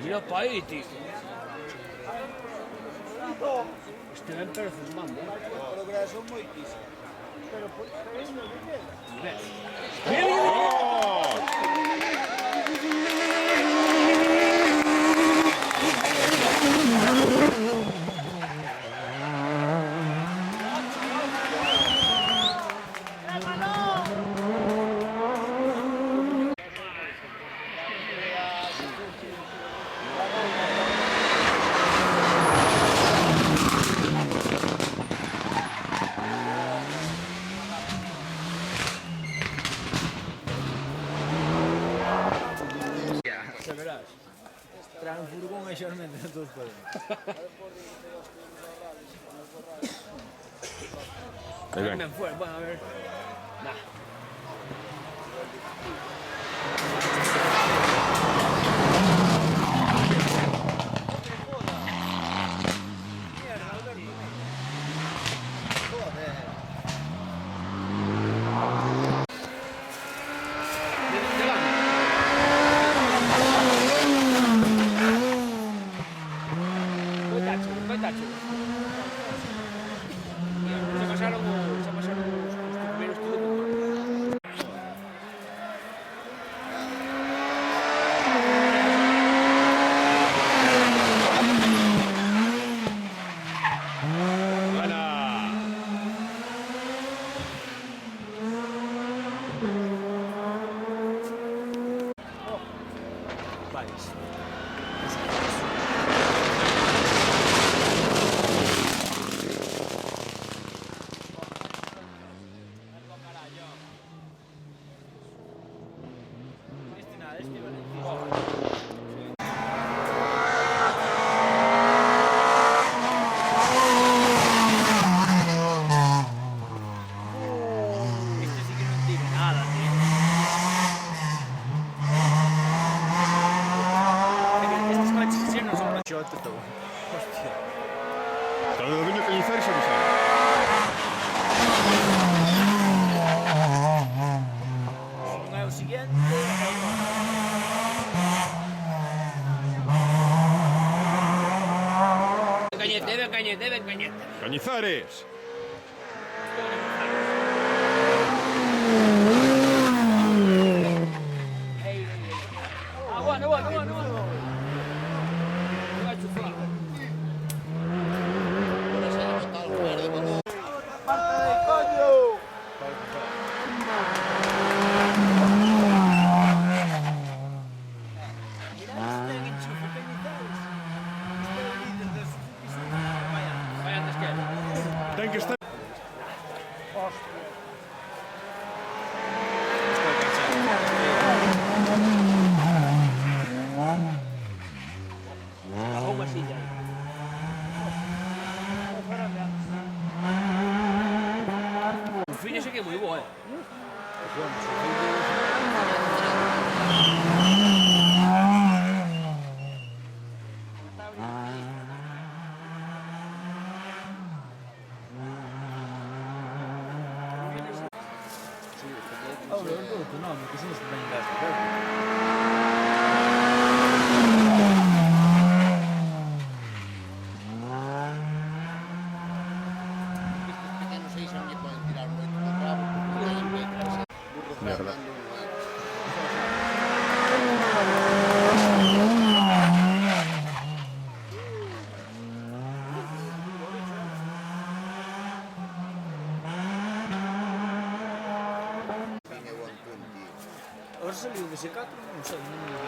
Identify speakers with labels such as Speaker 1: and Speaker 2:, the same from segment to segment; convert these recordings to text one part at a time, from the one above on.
Speaker 1: Mira para ahí, tío. Este ven perfumando.
Speaker 2: Pero que son moitísimos. Pero es lo que queda.
Speaker 1: Ya verás. Traen un furgón e xeralmente non todos poden. Ben fuera, bueno, a ver. Nah. Se pasaron os primeros tudo. Vais.
Speaker 3: Cada vez que Cañizares avisar.
Speaker 1: Non é o siguiente. Cañete.
Speaker 3: Cañizares.
Speaker 1: Bueno. Vai chuflar. Vai antes que ele.
Speaker 3: Ten que estar.
Speaker 1: Alguma silla. O fillo ese que é moi bo, No, porque somos
Speaker 3: Mierda.
Speaker 1: Ahora saliu dese 4, non sei, non me vi.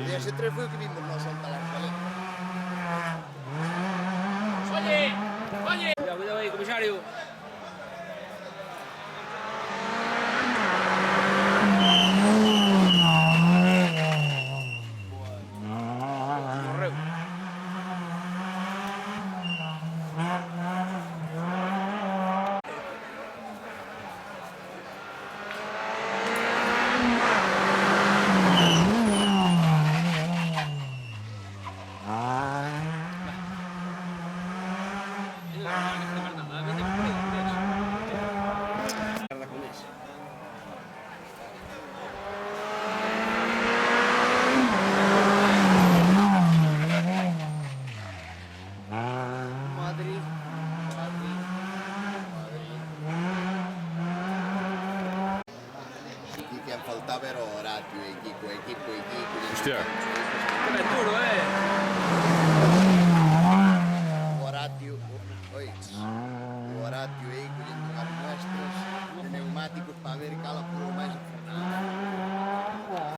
Speaker 2: E ese 3 foi o que vimos nós en Talarcalé.
Speaker 1: Oye! Cuidado aí, comisario. Morreu.
Speaker 3: Hostia.
Speaker 4: Es duro,